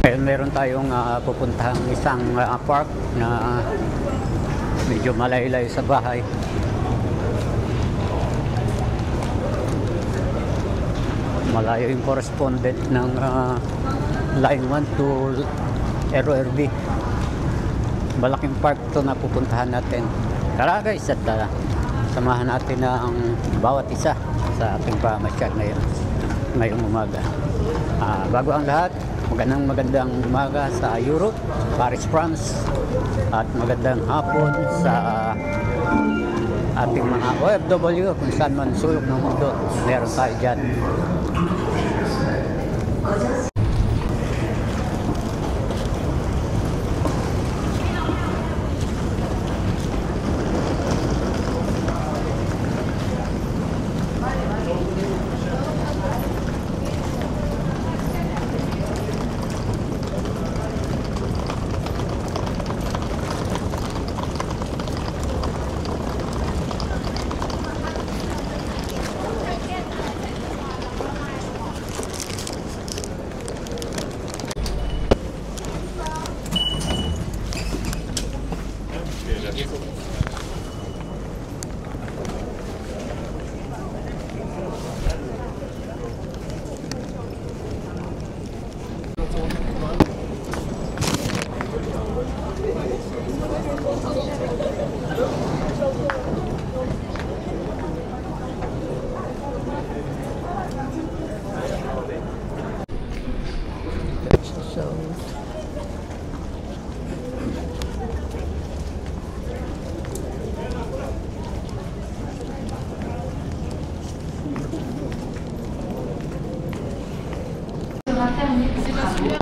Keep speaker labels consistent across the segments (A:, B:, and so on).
A: Ngayon meron tayong pupuntahang isang park na medyo malayo-layo sa bahay. Malayo yung correspondent ng Line 1 to RORB. Malaking park to na pupuntahan natin. Tara guys, at samahan natin ang bawat isa sa ating pamasyal ngayong umaga. Bago ang lahat, magandang umaga sa Europe, Paris, France, at magandang hapon sa ating mga OFW kung saan man sulok ng mundo meron tayo dyan.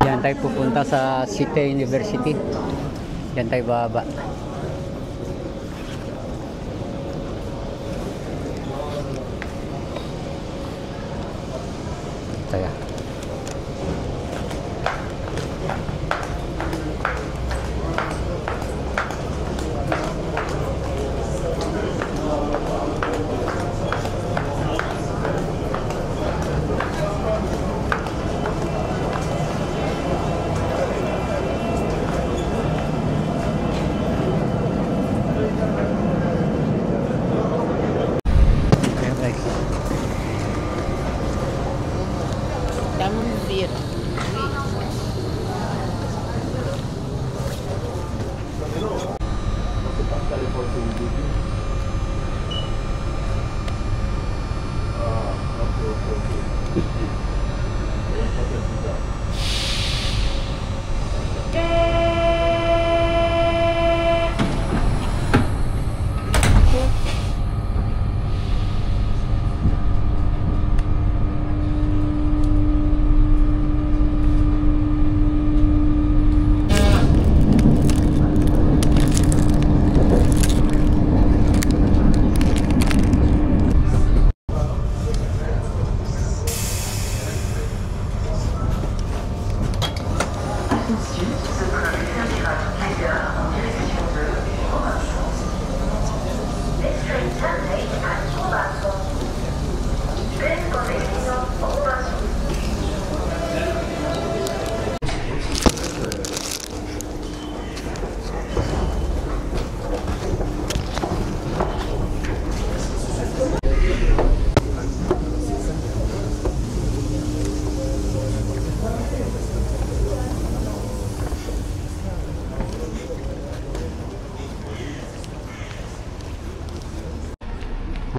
A: Diyan tayo pupunta sa City University. Diyan tayo bababa. Tayo.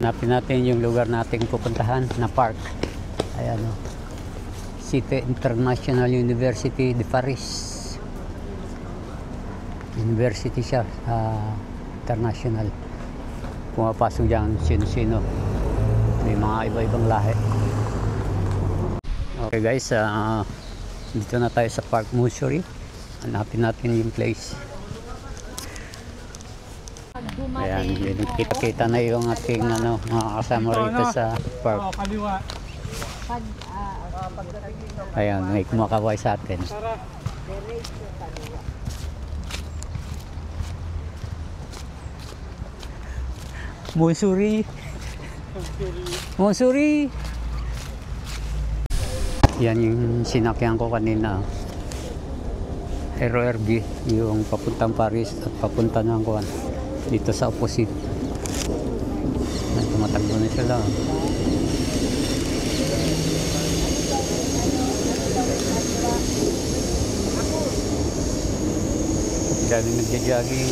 A: Hanapin natin yung lugar nating pupuntahan na park. Ayan o. Cité International University de Paris. University siya. International. Pumapasok dyan sino-sino. May mga iba-ibang lahi. Okay guys, dito na tayo sa Park Museum. Hanapin natin yung place. Ayan, kita-kita na yung ating mga kasama rito sa park. Ayan, may kumakaway sa atin. Monsuri. Yan yung sinakyan ko kanina. RORB, yung papuntang Paris at papunta ng Kuan dito sa opposite. Tumatakbo na sila. Dami nagja-jogging.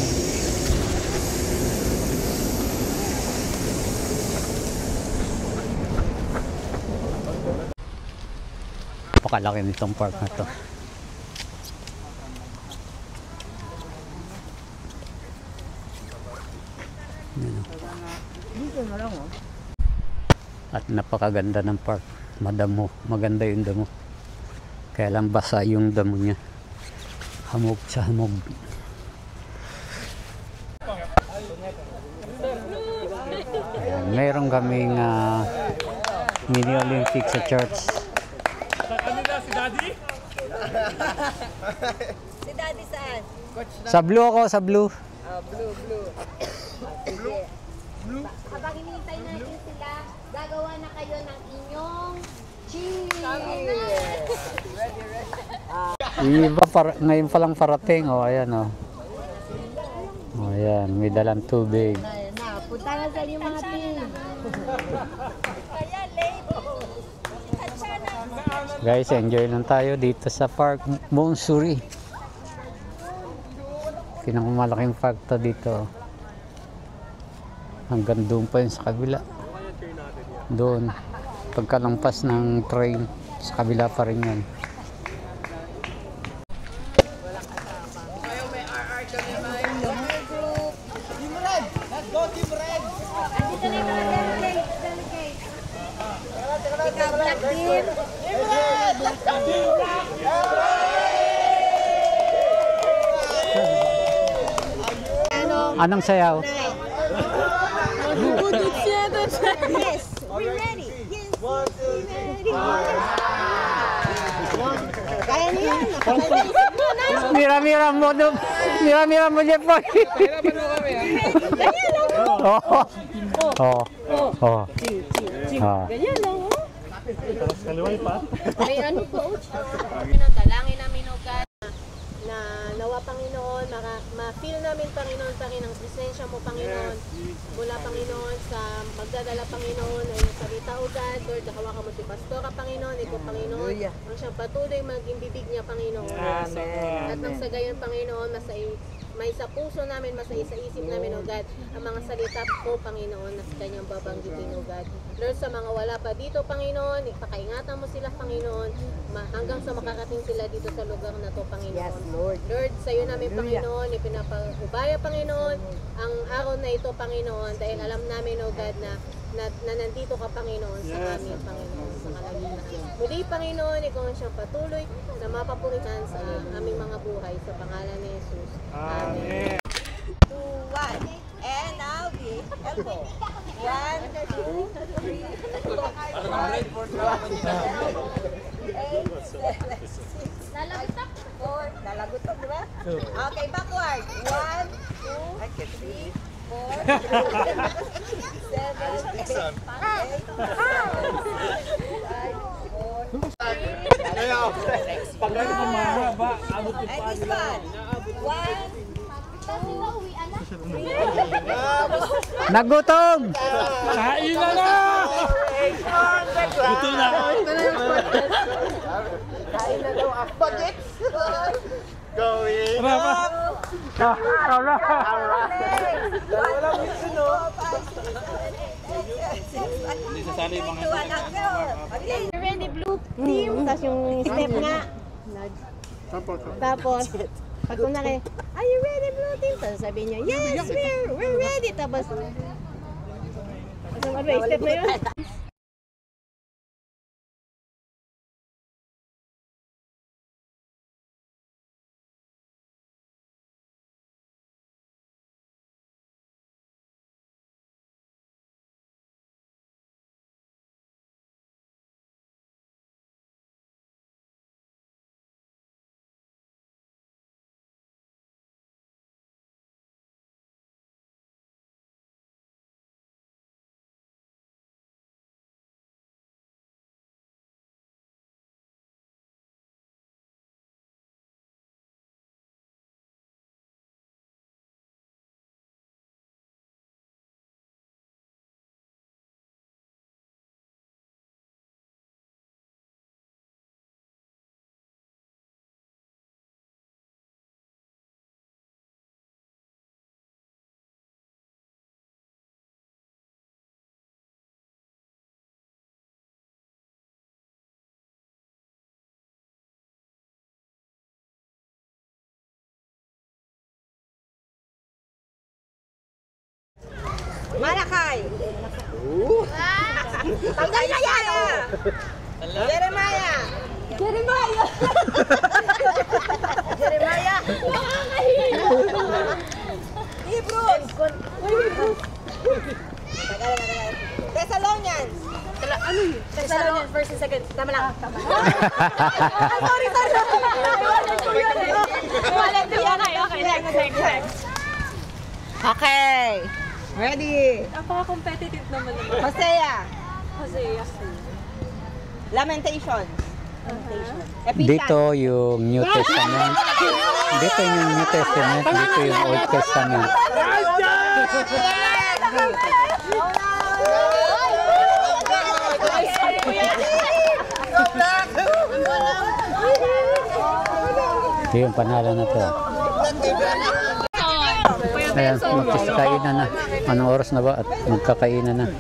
A: Napakalaki nitong park na to. At napakaganda ng park. Madamo, maganda yung damo. Kaya lang basa yung damo niya. Hamog sa hamog. Ayan, meron kaming mini Olympic sa church.
B: Si Daddy?
C: Si Daddy saan?
A: Sa blue ako, sa blue.
C: Blue. Habang hinihintay natin sila, gagawa na kayo ng inyong cheese.
A: Iba ngayon pa lang parating. Oh, ayan oh. Oh, ayan, may dalang tubig.
C: Ayan na, punta na sa mga team. Kaya late.
A: Guys, enjoy lang tayo dito sa park Montsouris. Pinakamalaking park to dito. Hanggang doon pa yun sa kabila. Doon. Pagkalampas ng train, sa kabila pa rin yan.
C: Andito na yung mga delegate. Ikaw, Black Team.
A: Anong sayaw?
C: Yes, we're ready. Yes, we're ready. Kaya niyo yan.
A: Mira-mira mo dyan po. Oo. Oo.
C: Ganyan lang, oh.
B: Kaliway pa.
C: May ano po, dalangin namin o God na nawa Panginoon, ma-feel namin Panginoon, ang presensya mo Panginoon, mula Panginoon sa magdadala Panginoon, ay salita o God, Lord, nakawakan mo si Pastora Panginoon, ikaw Panginoon, ang siyang patuloy maging bibig niya Panginoon. Amen. At nang sa gayon Panginoon, may sa puso namin, sa isip namin, O God, ang mga salita po, Panginoon, na sa kanyang babanggitin, O God. Lord, sa mga wala pa dito, Panginoon, ipakaingatan mo sila, Panginoon, hanggang sa makakating sila dito sa lugar na to, Panginoon. Yes, Lord. Lord, sa iyo namin, Panginoon, ipinapahubaya, Panginoon, ang araw na ito, Panginoon, dahil alam namin, O God, na nandito ka, Panginoon, sa amin, Panginoon, sa kalagitnaan. Muli, Panginoon, ikaw ang siyang patuloy na mapapuritan sa aming mga buhay, sa pangalan ni Jesus. Amen. 2, 1, and now the elbow. 1, 2, 3, 4, 5, 6, 7, 8, 4, lalagutok, di ba? Okay, backward. 1, 2, 3, 4, 7, 8, 5, 4, 3, 2, 1. And this one. 1, 2, 3.
A: Nagutom!
B: Kain na na! Gutom na ako.
C: Kain na daw ako. Bagets.
B: Going
A: up!
B: Hindi sasali yung mga
C: Ready blue team, tapos yung step nga. Tapos, pag kunwari, are you ready blue team? Tapos sabihin niya, yes, we're ready. Tapos, step na yun.
D: Malakay. Tanggal na yan! Jeremiah. Jeremiah. Jeremiah. Hebrews. Thessalonians. Ano yun? Thessalonians verse 2. Tama lang. Sorry. Okay, next. Okay. Ready.
C: Napaka-competitive naman naman.
D: Hosea.
C: Hosea.
D: Lamentation.
A: Dito yung New Testament. Dito yung New Testament. Dito yung Old Testament. Ito yung panalo na to. Ayan, magkakainan na. Anong oras na ba? At magkakainan na.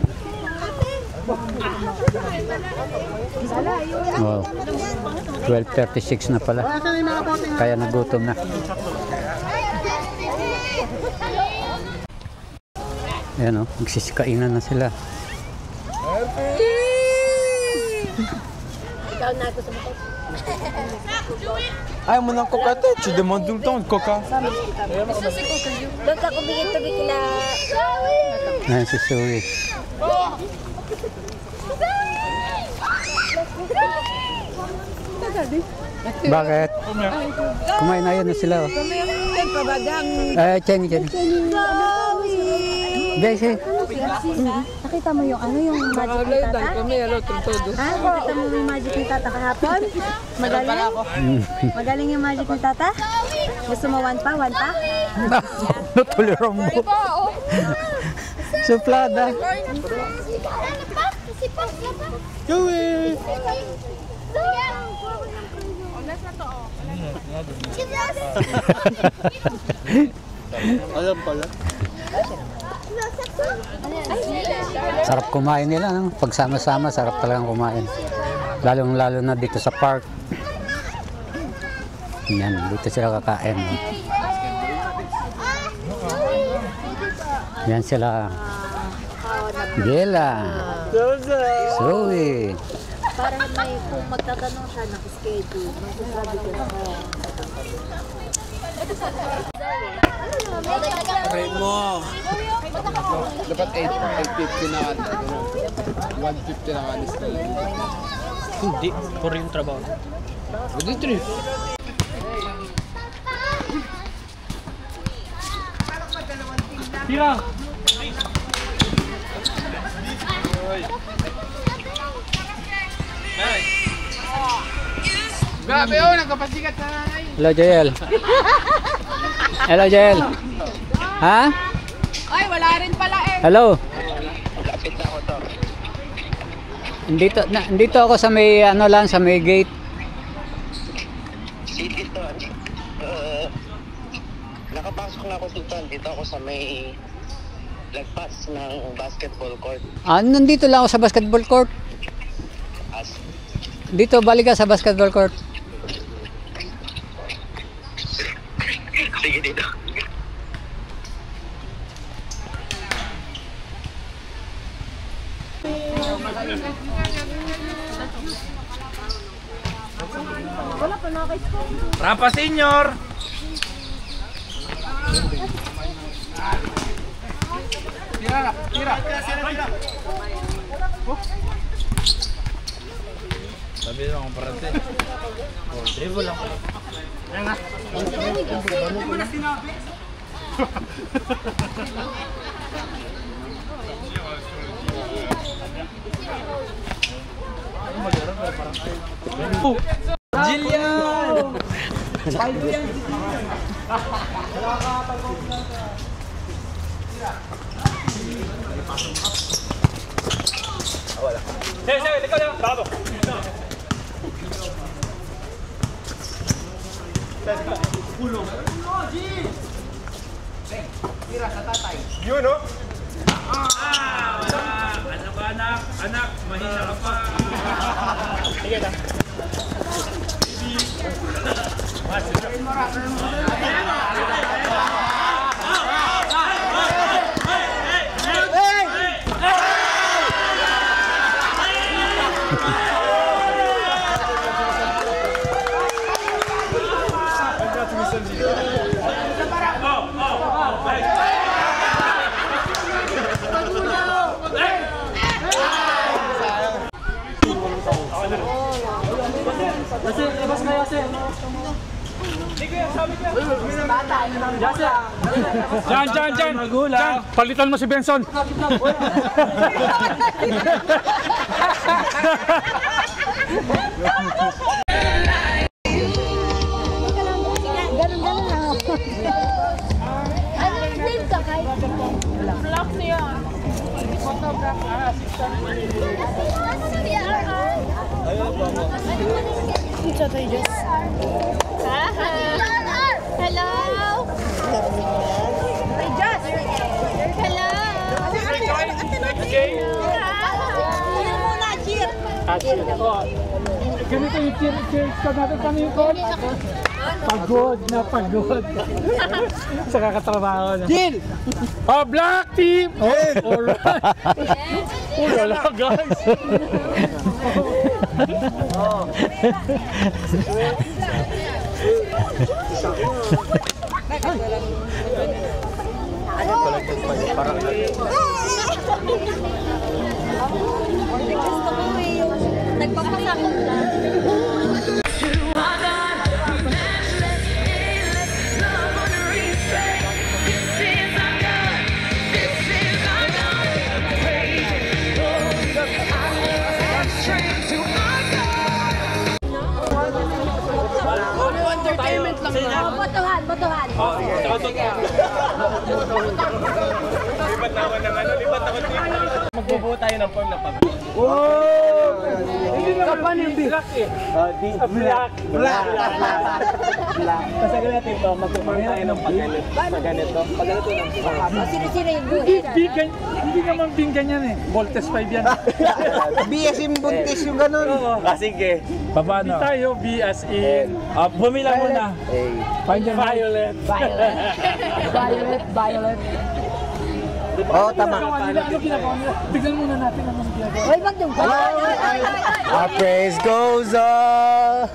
A: Wow. 12:36 na pala. Kaya nagutom na. Ayan o, magsisikainan na sila.
C: Ikaw na ako sa motor.
E: Ayaw mo ng coca te, tu demandes tout le temps de coca.
C: Doon ka kumigit-tubig kila...
A: Ayan si Zoe. Bakit? Kumain na yun na sila. Cheng. Bese.
F: Nakita mo yung ano, yung magic ni Tata? Ha? Nakita mo yung magic ni Tata kahapon? Magaling? Magaling yung magic ni Tata? Gusto mo one pa?
A: Natulirong mo. Suplada.
E: Joey! Alam pala.
A: Sarap kumain nila, no? Pagsama-sama, sarap talagang kumain. Lalong-lalo na dito sa park. Yan, dito sila kakain. No? Yan sila. Gela. Zoe.
F: Para may kung magtatanong siya ng schedule, magsasabi ko na
E: Rate mo. Dapat 850 na ka. 150 na ka lista lang.
B: Hindi, puro yung trabaho.
E: Pwede 3.
B: Tira!
E: Grabe oh, nagkapasikat na nanay.
A: Hello, Joel. Hello, Joel. Ha?
D: Ay, wala rin pala eh.
A: Hello. Dito ako sa may ano lang, sa may gate.
G: Dito, nakapasok na ako dito. Dito ako sa may lagpas ng basketball court.
A: Nandito lang ako sa basketball court. Dito, balik ka sa basketball court.
G: Sige dito.
B: Rampa Senior!
E: Tira.
B: Sabi naman ang parante. Oh, dribble lang. Ayan nga.
E: Jillian!
B: Sige, ikaw lang. Bravo.
E: Yun oh!
B: Ano ka anak? Mahina ka pa. Sige na.
H: Diyan. Palitan mo si Benson.
F: Ganun lang ako. Ano yung name ka kahit?
C: Vlog niya. Photograph. Hello.
H: Ganito yung cheers ka natin kami ko. Pagod na pagod. Sa kakatrabaho na. Jill! Oh, black team! Oh, alright. Oh, lala guys.
F: Gusto ko yung nagpapasakot lang. Botohan.
B: Lipat naman ng ano, lipat naman dito. Magbubuo tayo ng form na pag.
H: Kapan yung black eh? Black.
B: Pasagal natin ito, magbubuo tayo ng pag-ganito. Pag-ganito ng
F: Sino yung
H: Hindi naman binggan yan eh. Voltes 5 yan.
E: BS yung buntis yung ganun.
B: sige.
H: Paano? Hindi tayo B as in. Bumila muna. Violet.
F: Violet.
E: Oo, tama.
H: Ano ginagawa nila? Tignan muna natin ang ginagawa.
F: Hoy, magdung ka.
E: Praise goes on.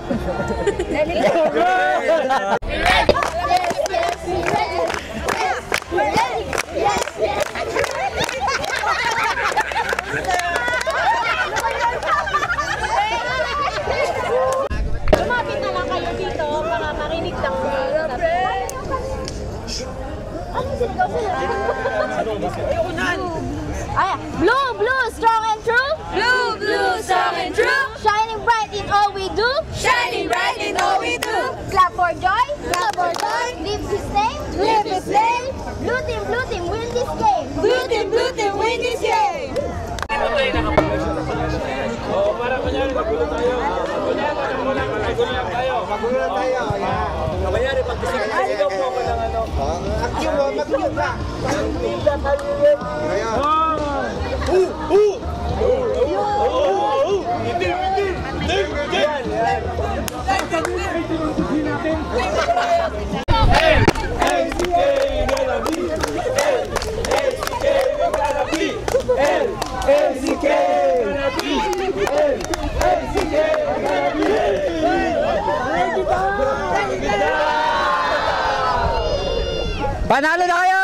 C: Lumapit na lang kayo dito para marinig ng Blue, strong and true.
D: Blue, strong and true.
C: Shining bright in all we do.
D: Shining bright in all we do.
C: Clap for joy.
D: Live his name.
C: Blue team, win this game.
D: Blue team, win this game.
B: Para kunyari, magulo tayo. Magulo tayo. Kunyari, pag-isip ikaw po ako ng ano.
E: Action mo, magulo ka.
A: Panalo na kayo!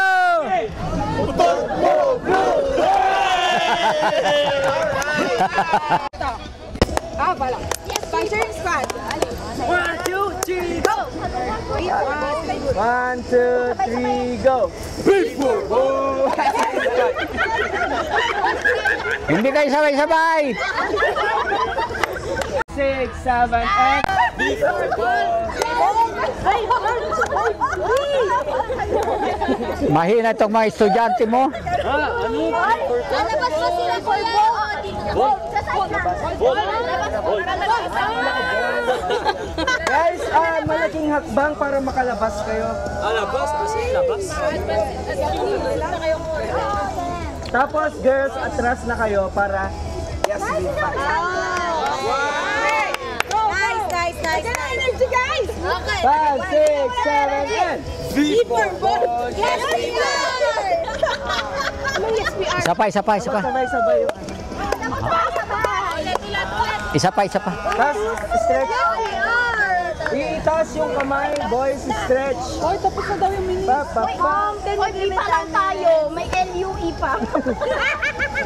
D: Bala. Fighting squad. 1, 2, 3, go.
E: 1, 2, 3, go!
A: Hindi kayo sabay-sabay!
E: 6, 7, and...
A: Mahina itong mga estudyante mo.
C: Lalabas mo sila kuya.
E: Guys, malaking hakbang para makalabas kayo.
B: Labas? Kasi labas?
E: Tapos, girls, atras na kayo para... Yes, lipat.
D: Nice. Energy, guys.
C: Okay.
E: 5, 6, 7, and...
D: Yes, we are.
A: Sabay.
E: Sabay-sabay yung...
C: Ulit.
A: Isa pa, isa pa.
I: Tapos, stretch. Itaas yung kamay, boys, stretch.
D: Hoy, tapos na daw yung mini.
C: Hoy, pa lang tayo. May LUE pa.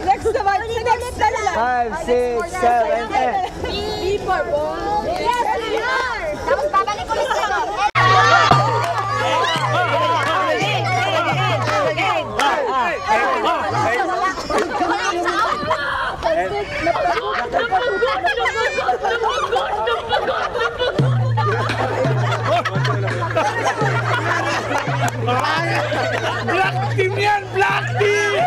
D: Next naman. Next na lang.
I: 5, 6, 7, 8.
C: B for ball. Yes, we are. Tapos babalik ulit tayo.
H: Black team yan! Black team!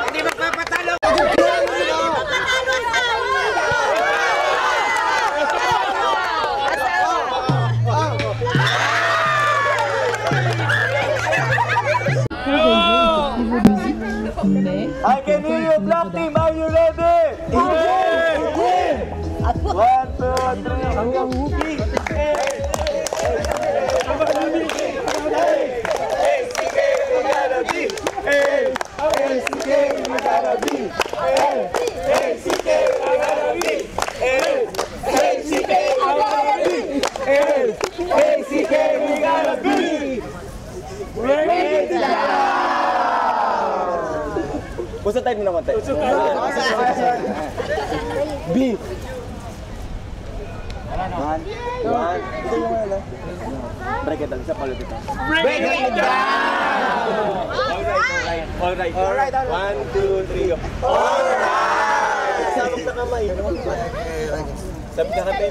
I: Hindi magpapatalo! I can hear you, Black Team. Are you ready? Yeah! 1, 2, 3, 4. Basta tayo muna konti. B. 1. Ito yung ano. Break it down. Isa palo kita. Break it down! Alright. 1, 2, 3. Alright! Sabog na kamay. Sabog na kamay.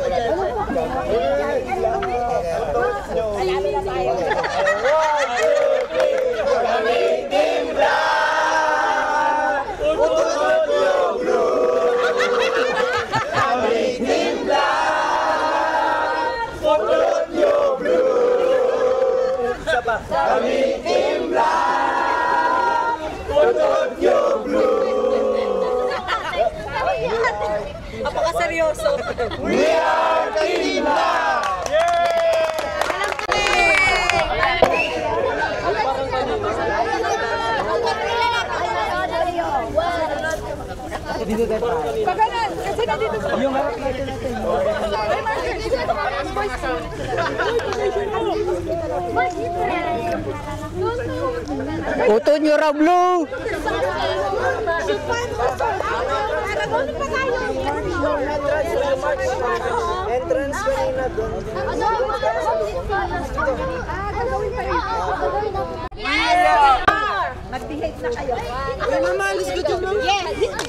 C: Alamin na tayo.
I: Kami Team Black! Putot yung blue!
D: Apakaseryoso.
I: We are Team Black!
D: Paganan, kasi nandito sa... Yung harap natin. Ay, Marcel,
A: Uto nyo raw, Blue!
I: Entrance kanina doon.
D: Mag-behave na kayo.
C: Yes,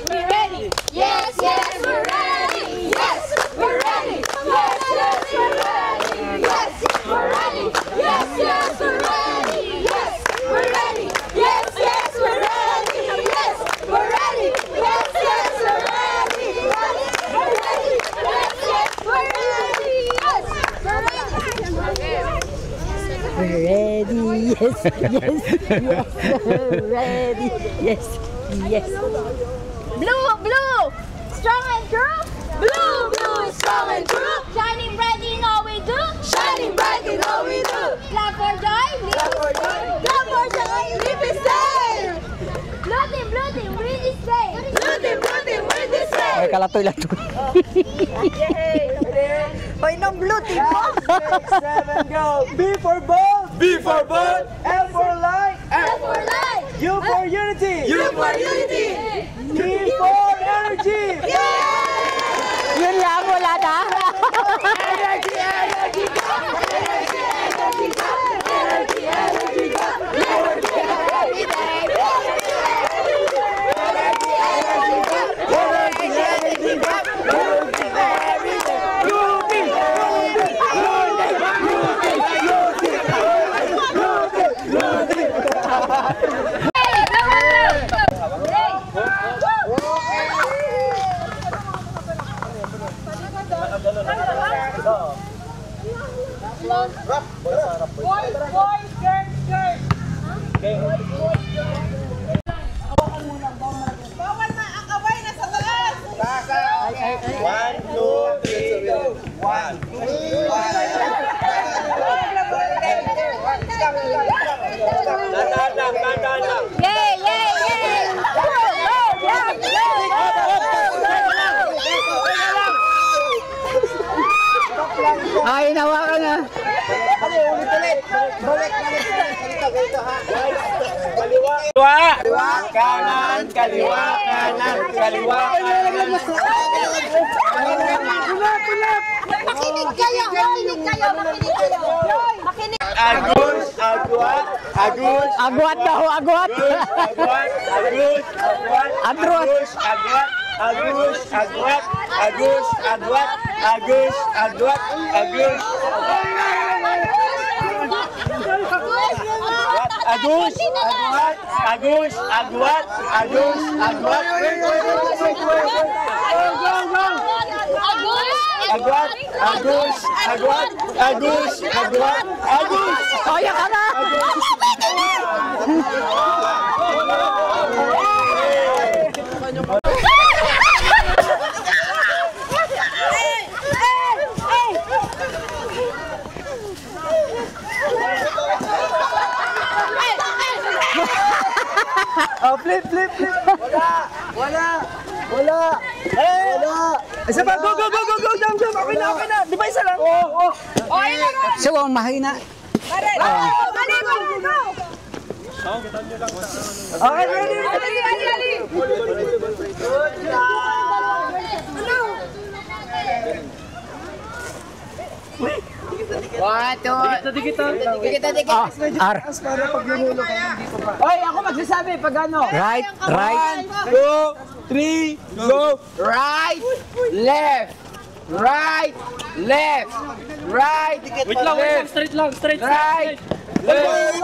C: we're ready. Yes, yes, we're ready. Yes, we're ready. Yes, yes, we're ready. Yes, we're ready. Yes, yes, we're ready. Yes, we're ready. Yes, yes, we're ready. Yes, we're ready. Yes, yes, we're ready. Yes, we're ready. Yes, yes, we're ready. Yes, we're ready.
F: We're ready. Yes, yes, yes. We're ready. Yes, yes.
C: Blue, blue, strong and true. Blue, blue, strong and true. Shining bright in all we do. Shining bright in all we do. Clap for joy, clap for joy, clap for joy. Live is safe. Blue team, win this day. Blue team, win this day.
A: Ay, kalatoy-latoy.
D: Hoy, nung blue team mo.
I: 6, 7, go! B for ball! B for ball! L for light!
C: L for life.
I: U for unity!
C: U for unity.
I: T for energy!
F: Yun lang, wala na.
I: Energy, energy, go! Energy, energy, go! Energy, energy, go! Energy, energy, go! Energy, energy, go! Energy, energy, go! Energy, every day!
D: Bawal na ang away na sa taas.
I: 1, 2, 3, go! 1, 2, 3, Ulit. Balik. Ganito ha. Kaliwa. Kanan. Kaliwa. Kaliwa.
D: Makinig kayo.
I: Agus.
A: Agwat daw, agwat. Kaya ka na.
I: Flip. Wala. Isa pa, go. Jump. Okay na. Di ba isa lang? Oo.
A: So, ang mahina.
I: Okay, ready.
A: R.
I: Oy, ako magsasabi pag ano.
A: Right.
I: 1, 2, 3, go! Right, left, right, left, right,
H: Wait lang, straight lang.
I: right, left,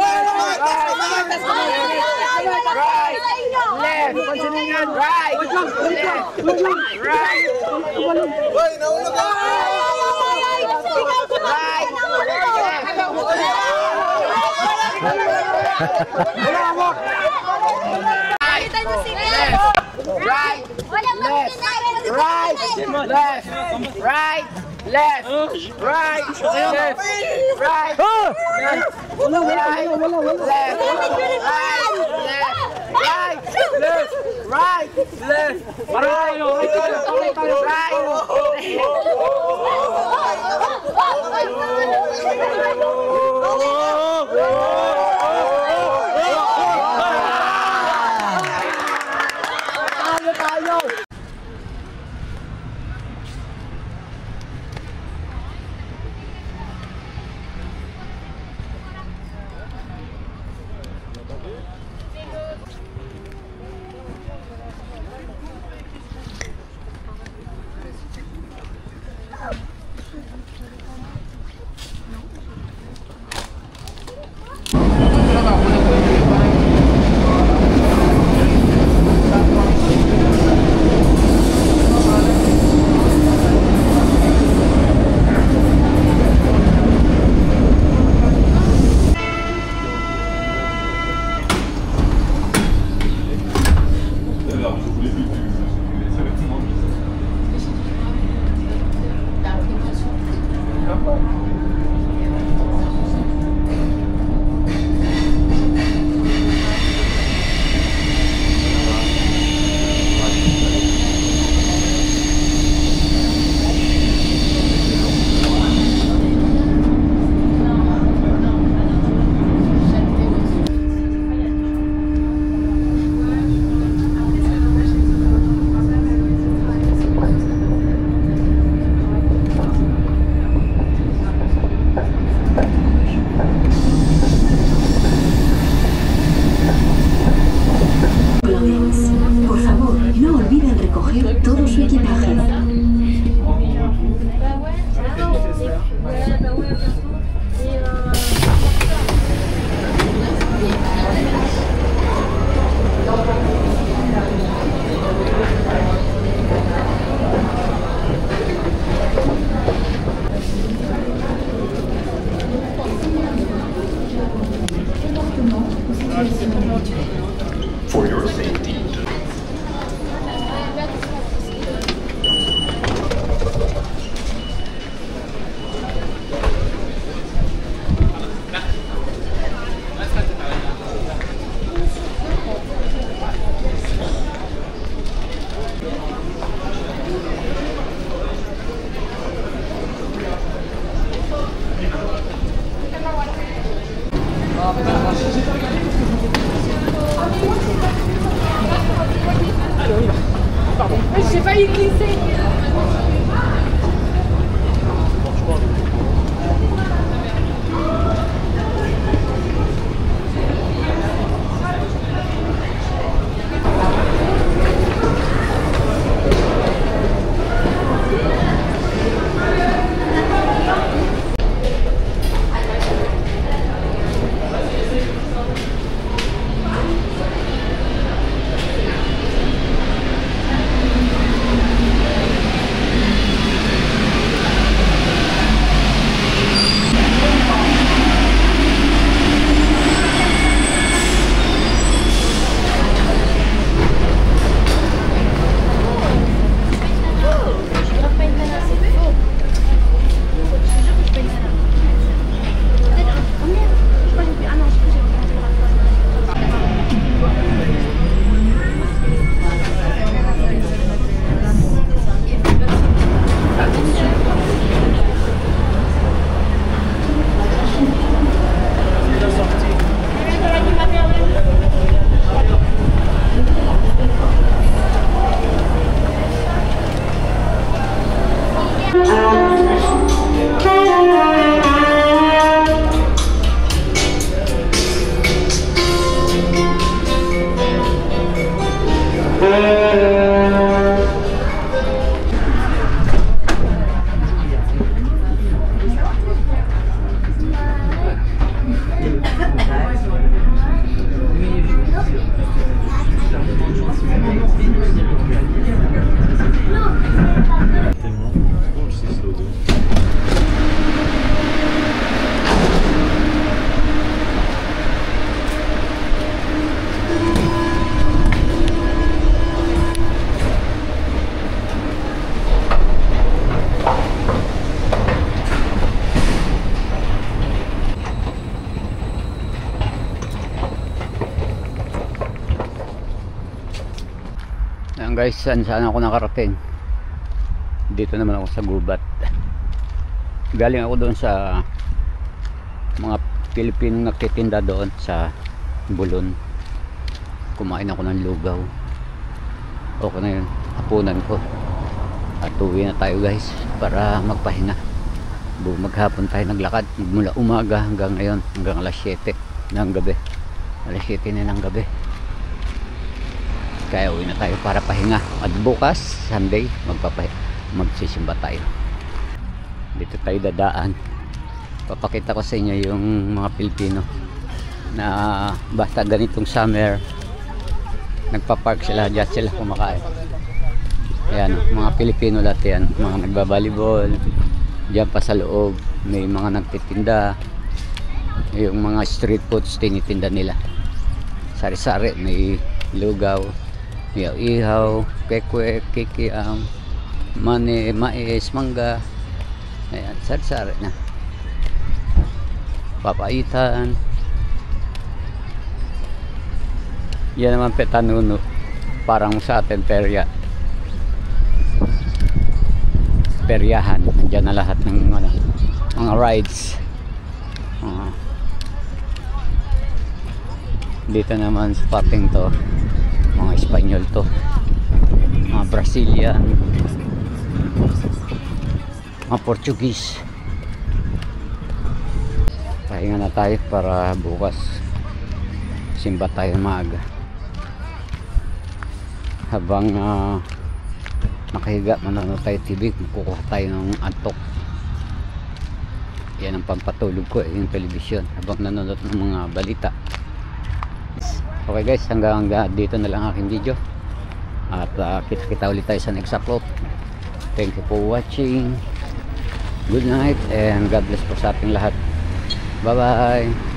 J: Por favor, no olviden recoger todo su equipaje.
K: For your safety.
D: failli glisser.
A: Ayan guys, saan ako nakarating? Dito naman ako sa gubat. Galing ako doon sa mga Pilipino nagtitinda doon sa Bulon. Kumain ako ng lugaw. Okay na yun, hapunan ko. At uwi na tayo guys para magpahinga. Maghapon tayo naglakad mula umaga hanggang ngayon, hanggang alas 7 ng gabi. Alas 7 na ng gabi. Kaya uwi na tayo para pahinga. At bukas, Sunday, magsisimba tayo. Dito tayo dadaan. Papakita ko sa inyo yung mga Pilipino na basta ganitong summer, nagpa-park sila, dyan sila kumakain. Ayan, mga Pilipino lahat yan. Mga nagbabalibol, dyan pa sa loob, may mga nagtitinda. Yung mga street foods tinitinda nila. Sari-sari, may lugaw, ihaw, kekwe, kikiam, mani, mais, mangga. Ayan, sari-sari na. Papaitan. Yan naman petanuno. Parang sa atin perya. Peryahan. Nandiyan na lahat ng mga rides. Dito naman sa parting to, mga Espanyol to, mga Brazilian, mga Portuguese. Pahinga na tayo para bukas simba tayo maaga. Habang nakahiga manonood tayo TV, kukuha tayo ng antok. Yan ang pampatulog ko, yung television habang nanonood ng mga balita. Okay guys, hanggang dito na lang aking video. At kita-kita ulit tayo sa next upload. Thank you for watching. Good night and God bless po sa ating lahat. Bye bye.